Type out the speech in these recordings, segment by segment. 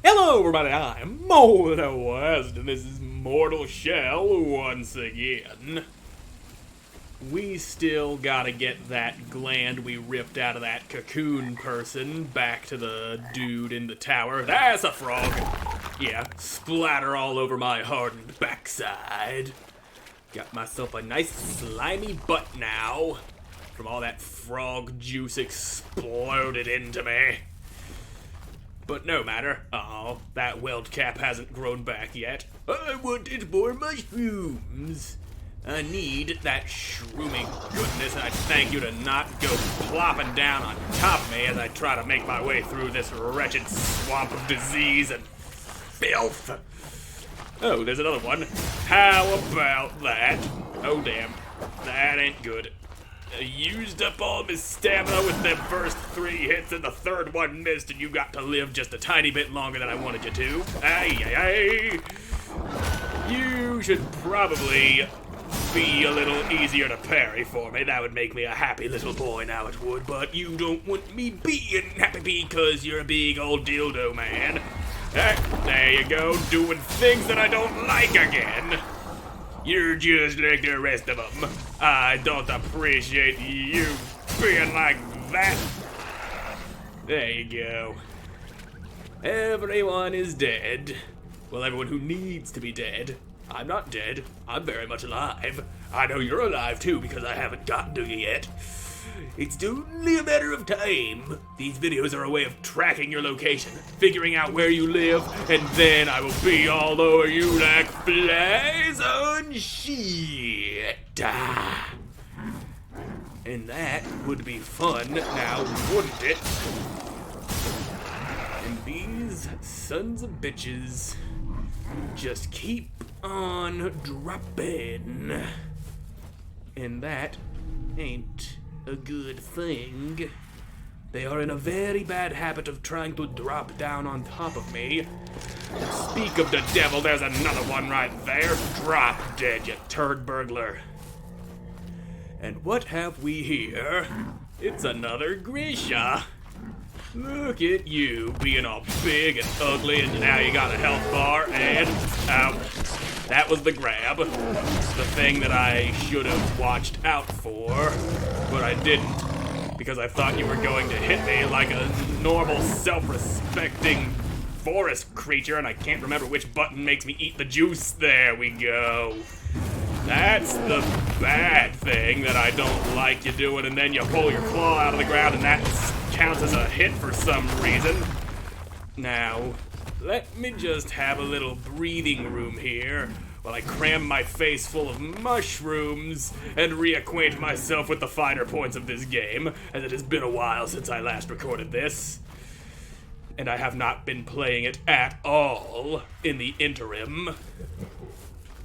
Hello everybody, I'm Moldy West, and this is Mortal Shell once again. We still gotta get that gland we ripped out of that cocoon person back to the dude in the tower. That's a frog! Yeah, splatter all over my hardened backside. Got myself a nice slimy butt now, from all that frog juice exploded into me. But no matter. Oh, that weld cap hasn't grown back yet. I wanted more mushrooms. I need that shrooming goodness, and I thank you to not go plopping down on top of me as I try to make my way through this wretched swamp of disease and filth. Oh, there's another one. How about that? Oh, damn. That ain't good. I used up all my stamina with them first 3 hits, and the third one missed, and you got to live just a tiny bit longer than I wanted you to. Ay. You should probably be a little easier to parry for me. That would make me a happy little boy, now it would, but you don't want me being happy because you're a big old dildo man. There you go, doing things that I don't like again. You're just like the rest of them. I don't appreciate you being like that. There you go. Everyone is dead. Well, everyone who needs to be dead. I'm not dead. I'm very much alive. I know you're alive too because I haven't gotten to you yet. It's only a matter of time. These videos are a way of tracking your location, figuring out where you live, and then I will be all over you like flies on shit. And that would be fun, now wouldn't it? And these sons of bitches just keep on dropping. And that ain't a good thing. They are in a very bad habit of trying to drop down on top of me. Speak of the devil, there's another one right there. Drop dead, you turd burglar. And what have we here? It's another Grisha. Look at you, being all big and ugly, and now you got a health bar, and that was the grab. The thing that I should have watched out for, but I didn't, because I thought you were going to hit me like a normal, self-respecting forest creature, and I can't remember which button makes me eat the juice. There we go. That's the bad thing that I don't like you doing, and then you pull your claw out of the ground, and that counts as a hit for some reason. Now, let me just have a little breathing room here while I cram my face full of mushrooms and reacquaint myself with the finer points of this game, as it has been a while since I last recorded this. And I have not been playing it at all in the interim.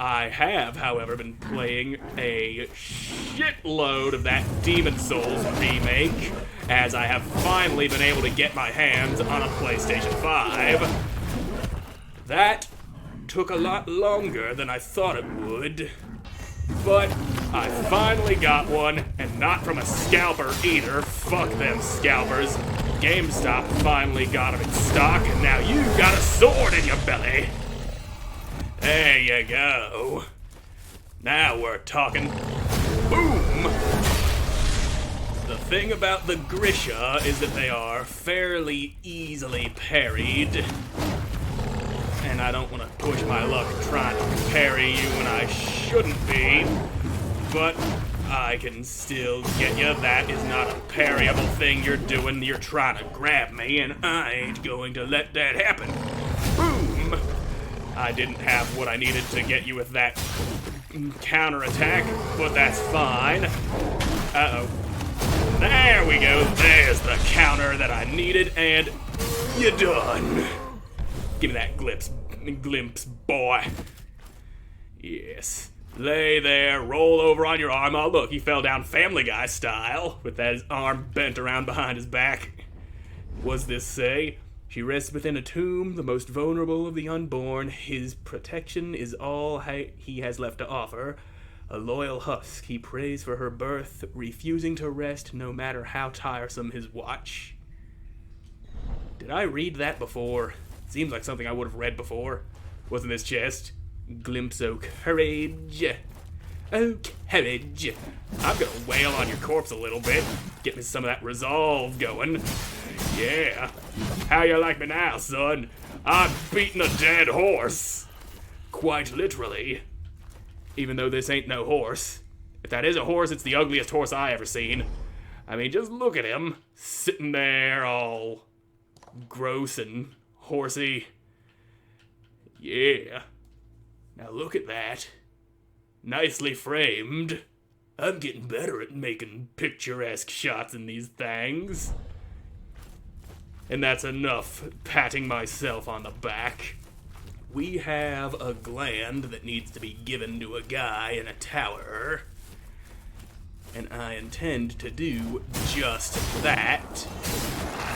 I have, however, been playing a shitload of that Demon's Souls remake, as I have finally been able to get my hands on a PlayStation 5. That took a lot longer than I thought it would, but I finally got one, and not from a scalper either. Fuck them scalpers. GameStop finally got them in stock, and now you've got a sword in your belly. There you go. Now we're talking. Boom! The thing about the Grisha is that they are fairly easily parried. And I don't want to push my luck trying to parry you when I shouldn't be. But I can still get you. That is not a parryable thing you're doing. You're trying to grab me, and I ain't going to let that happen. Boom! I didn't have what I needed to get you with that counterattack, but that's fine. Uh-oh. There we go. There's the counter that I needed, and you're done. Give me that glimpse, boy. Yes. Lay there, roll over on your arm. Oh, look, he fell down Family Guy style, with that his arm bent around behind his back. What's this say? She rests within a tomb, the most vulnerable of the unborn. His protection is all he has left to offer. A loyal husk, he prays for her birth, refusing to rest no matter how tiresome his watch. Did I read that before? Seems like something I would have read before. What's in this chest? Glimpse o' courage. Oh, courage. I'm gonna wail on your corpse a little bit. Get me some of that resolve going. Yeah. How you like me now, son? I'm beating a dead horse. Quite literally. Even though this ain't no horse. If that is a horse, it's the ugliest horse I ever seen. I mean, just look at him. Sitting there all gross and horsey. Yeah. Now look at that. Nicely framed. I'm getting better at making picturesque shots in these things. And that's enough patting myself on the back. We have a gland that needs to be given to a guy in a tower. And I intend to do just that.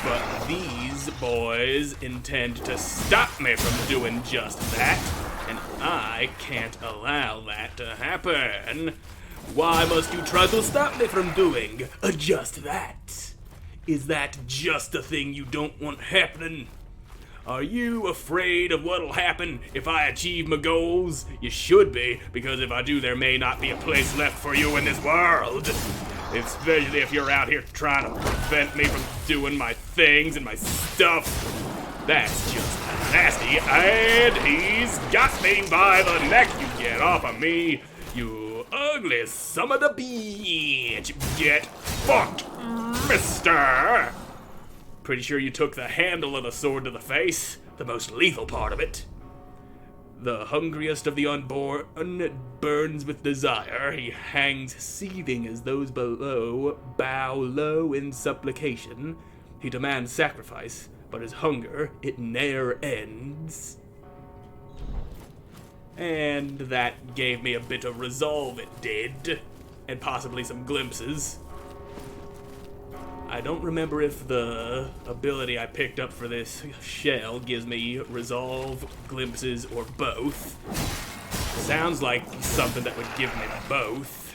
But these boys intend to stop me from doing just that. And I can't allow that to happen. Why must you try to stop me from doing just that? Is that just a thing you don't want happening? Are you afraid of what'll happen if I achieve my goals? You should be, because if I do, there may not be a place left for you in this world. Especially if you're out here trying to prevent me from doing my things and my stuff. That's just nasty, and he's got me by the neck. You get off of me, you ugly son of a bitch. Get fucked, mister. Pretty sure you took the handle of the sword to the face, the most lethal part of it. The hungriest of the unborn burns with desire. He hangs seething as those below bow low in supplication. He demands sacrifice, but his hunger, it ne'er ends. And that gave me a bit of resolve, it did. And possibly some glimpses. I don't remember if the ability I picked up for this shell gives me resolve, glimpses, or both. Sounds like something that would give me both.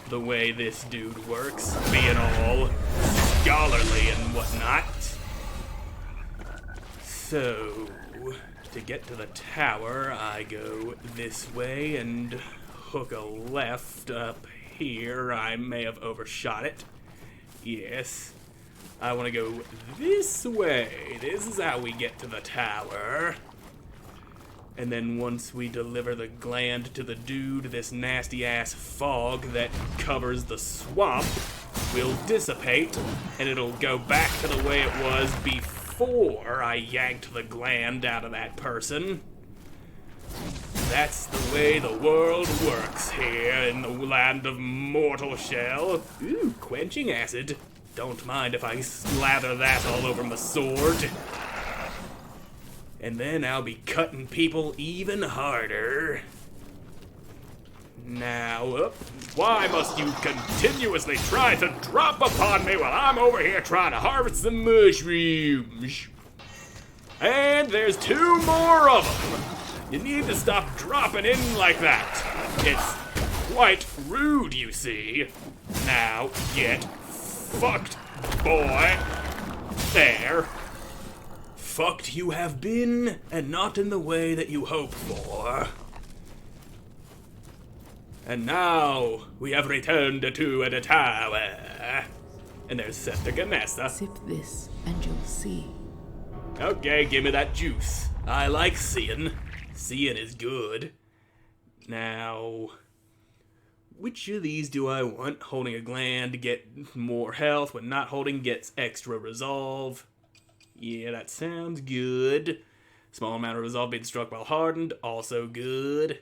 The way this dude works, being all scholarly and whatnot. So, to get to the tower, I go this way and hook a left up here. I may have overshot it. Yes, I want to go this way. This is how we get to the tower. And then once we deliver the gland to the dude, this nasty-ass fog that covers the swamp will dissipate, and it'll go back to the way it was before I yanked the gland out of that person. That's the way the world works here in the land of mortal shell. Ooh, quenching acid. Don't mind if I slather that all over my sword. And then I'll be cutting people even harder. Now, why must you continuously try to drop upon me while I'm over here trying to harvest some mushrooms? And there's 2 more of them. You need to stop dropping in like that. It's quite rude, you see. Now get fucked, boy. There. Fucked you have been, and not in the way that you hoped for. And now we have returned to the tower. And there's Sister Ganessa. Sip this, and you'll see. Okay, give me that juice. I like seeing. Seeing is good. Now, which of these do I want? Holding a gland to get more health, when not holding gets extra resolve. Yeah, that sounds good. Small amount of resolve being struck while hardened, also good.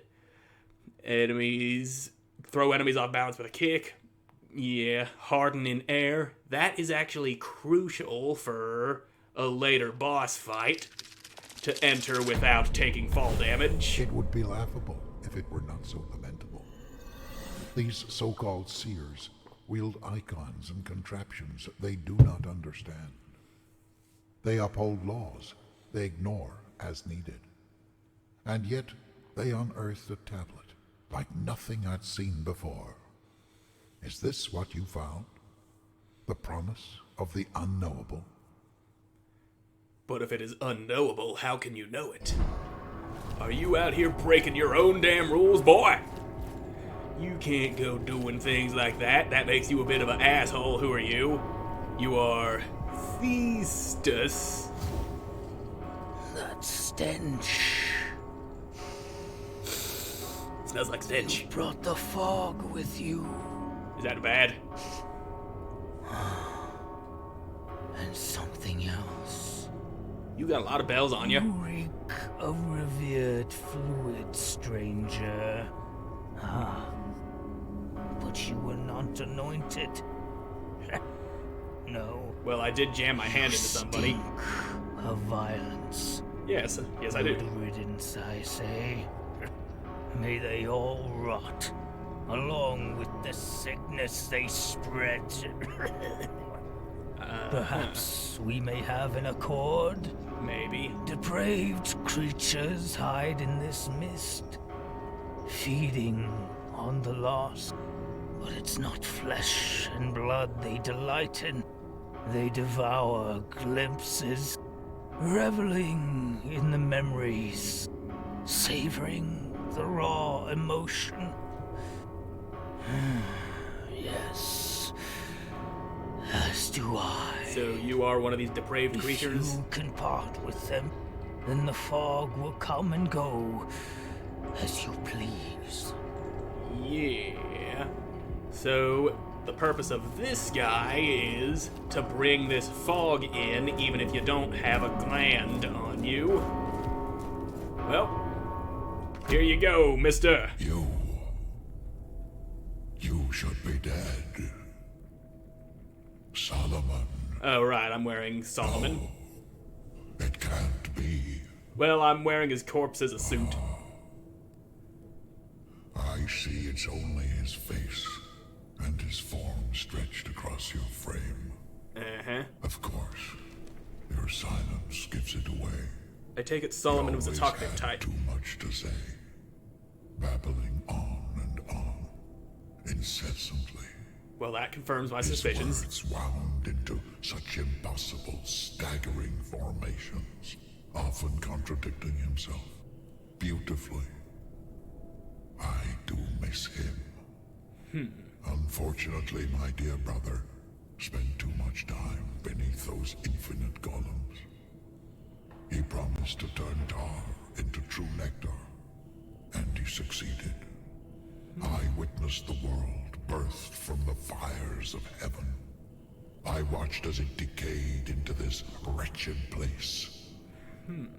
Throw enemies off balance with a kick. Yeah, harden in air. That is actually crucial for a later boss fight. To enter without taking fall damage. It would be laughable if it were not so lamentable. These so-called seers wield icons and contraptions they do not understand. They uphold laws they ignore as needed. And yet they unearthed a tablet like nothing I'd seen before. Is this what you found? The promise of the unknowable? But if it is unknowable, how can you know it? Are you out here breaking your own damn rules, boy? You can't go doing things like that. That makes you a bit of an asshole. Who are you? You are Festus. That stench. Smells like stench. You brought the fog with you. Is that bad? And something else. You got a lot of bells on you. You reek of revered fluid, stranger. Ah. But you were not anointed. No. Well, I did jam my hand into somebody. Stink of violence. Yes I did. Good riddance, I say. May they all rot, along with the sickness they spread. Perhaps we may have an accord. Maybe. Depraved creatures hide in this mist, feeding on the lost. But it's not flesh and blood they delight in. They devour glimpses, reveling in the memories, savoring the raw emotion. Yes, as do I. So you are one of these depraved creatures? If you can part with them, then the fog will come and go as you please. Yeah. So the purpose of this guy is to bring this fog in, even if you don't have a gland on you. Well, here you go, mister. You should be dead. Solomon. Oh, right, I'm wearing Solomon. No, it can't be. Well, I'm wearing his corpse as a suit. I see it's only his face and his form stretched across your frame. Uh-huh. Of course, your silence gives it away. I take it Solomon was a Always talkative had type. Too much to say, babbling on and on, incessantly. Well, that confirms my His suspicions. words wound into such impossible, staggering formations, often contradicting himself, beautifully. I do miss him. Unfortunately, my dear brother spent too much time beneath those infinite golems. He promised to turn tar into true nectar, and he succeeded. I witnessed the world birthed from the fires of heaven. I watched as it decayed into this wretched place.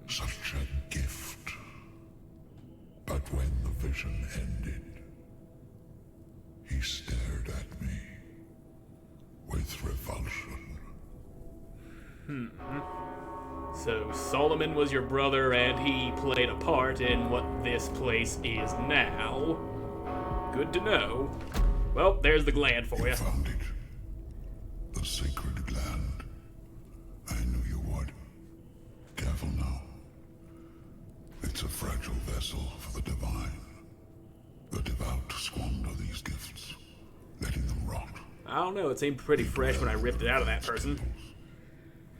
Such a gift. But when the vision ended, he stared at me with revulsion. So Solomon was your brother, and he played a part in what this place is now. Good to know. Well, there's the gland for you. Found it. The sacred gland. I knew you would. Careful now. It's a fragile vessel for the divine. The devout squander these gifts, letting them rot. I don't know, it seemed pretty fresh when I ripped it out of that person.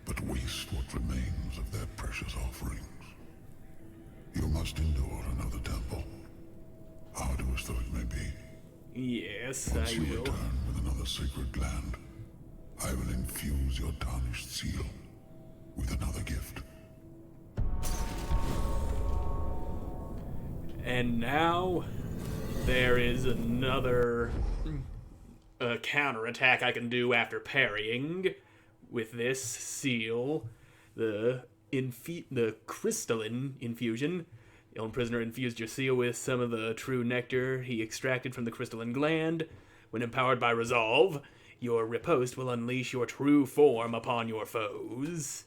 But waste what remains of their precious offerings. You must endure another temple, arduous though it may be. Yes, Once I you will. return with another sacred gland, I will infuse your tarnished seal with another gift. And now there is another counterattack I can do after parrying with this seal, the crystalline infusion. The old prisoner infused your seal with some of the true nectar he extracted from the crystalline gland. When empowered by resolve, your riposte will unleash your true form upon your foes.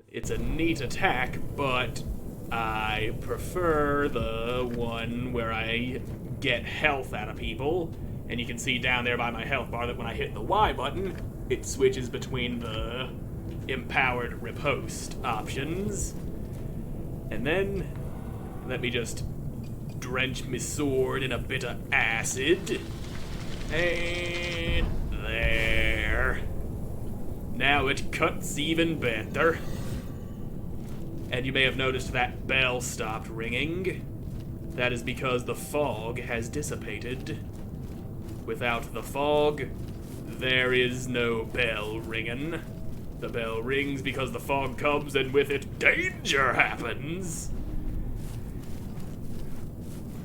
It's a neat attack, but I prefer the one where I get health out of people. And you can see down there by my health bar that when I hit the Y button, it switches between the empowered riposte options. And then, let me just drench my sword in a bit of acid. And there. Now it cuts even better. And you may have noticed that bell stopped ringing. That is because the fog has dissipated. Without the fog, there is no bell ringing. The bell rings because the fog comes, and with it, danger happens.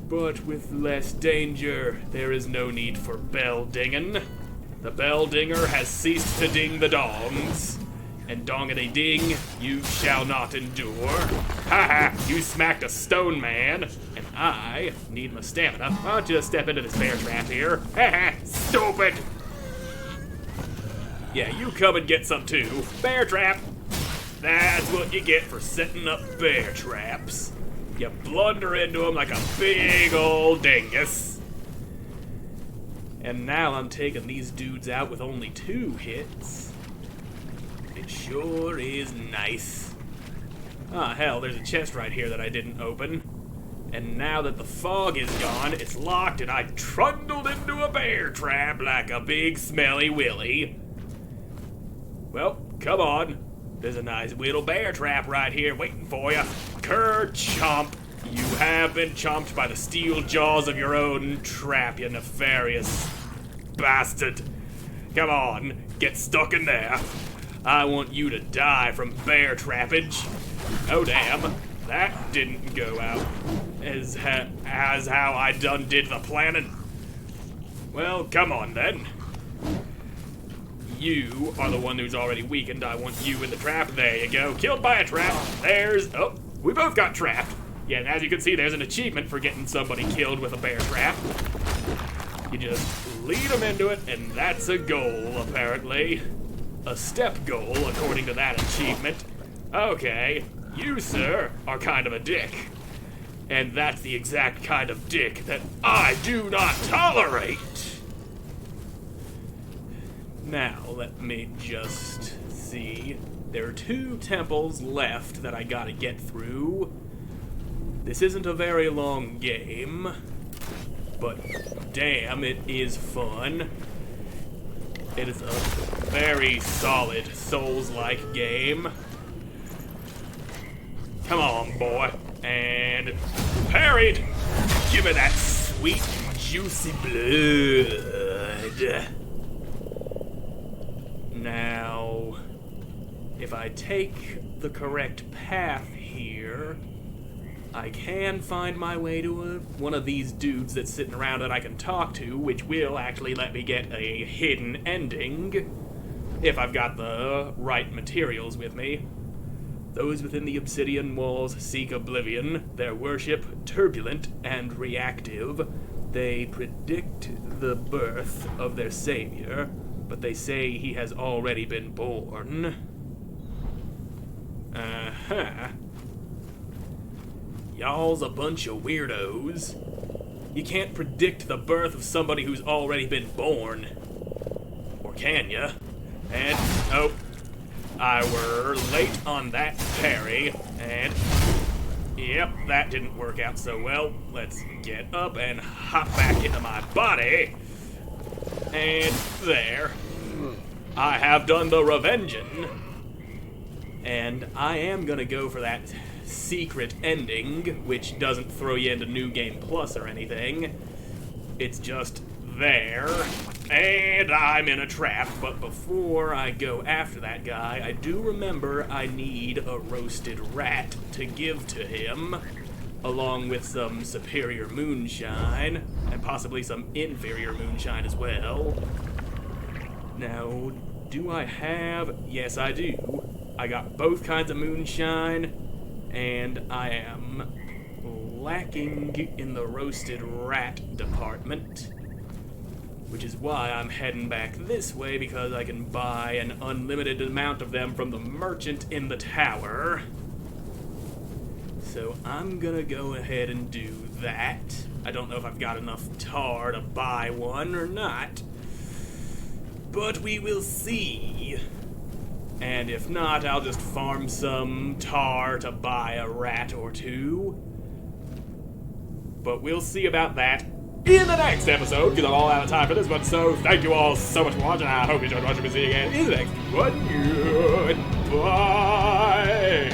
But with less danger, there is no need for bell dinging. The bell dinger has ceased to ding the dongs. And dongity-ding, you shall not endure. Ha ha, you smacked a stone man, and I need my stamina. I'll just step into this bear trap here. Ha ha, stupid! Yeah, you come and get some too. Bear trap! That's what you get for setting up bear traps. You blunder into them like a big old dingus. And now I'm taking these dudes out with only 2 hits. It sure is nice. Ah, hell, there's a chest right here that I didn't open. And now that the fog is gone, it's locked and I trundled into a bear trap like a big smelly willy. Well, come on. There's a nice little bear trap right here waiting for you. Ker-chomp. You have been chomped by the steel jaws of your own trap, you nefarious bastard. Come on, get stuck in there. I want you to die from bear trappage. Oh damn, that didn't go out as how I done did the planning. Well, come on then. You are the one who's already weakened. I want you in the trap. There you go. Killed by a trap. Oh, we both got trapped. Yeah, and as you can see, there's an achievement for getting somebody killed with a bear trap. You just lead them into it, and that's a goal, apparently. A step goal, according to that achievement. Okay, you, sir, are kind of a dick. And that's the exact kind of dick that I do not tolerate. Now, let me just see. There are 2 temples left that I gotta get through. This isn't a very long game, but damn, it is fun. It is a very solid Souls-like game. Come on, boy. And parried. Give me that sweet, juicy blood. Now, if I take the correct path here, I can find my way to one of these dudes that's sitting around that I can talk to, which will actually let me get a hidden ending, if I've got the right materials with me. Those within the obsidian walls seek oblivion, their worship turbulent and reactive. They predict the birth of their savior, but they say he has already been born. Uh-huh. Y'all's a bunch of weirdos. You can't predict the birth of somebody who's already been born. Or can ya? And, oh, I were late on that parry, and, yep, that didn't work out so well. Let's get up and hop back into my body. And there. I have done the revenging. And I am gonna go for that secret ending, which doesn't throw you into New Game Plus or anything. It's just there, and I'm in a trap. But before I go after that guy, I do remember I need a roasted rat to give to him, along with some superior moonshine, and possibly some inferior moonshine as well. Now, do I have... Yes, I do. I got both kinds of moonshine, and I am lacking in the roasted rat department, which is why I'm heading back this way, because I can buy an unlimited amount of them from the merchant in the tower. So I'm gonna go ahead and do that. I don't know if I've got enough tar to buy one or not, but we will see. And if not, I'll just farm some tar to buy a rat or 2. But we'll see about that in the next episode, because I'm all out of time for this one. So thank you all so much for watching. I hope you enjoyed watching me. See you again in the next one. Goodbye.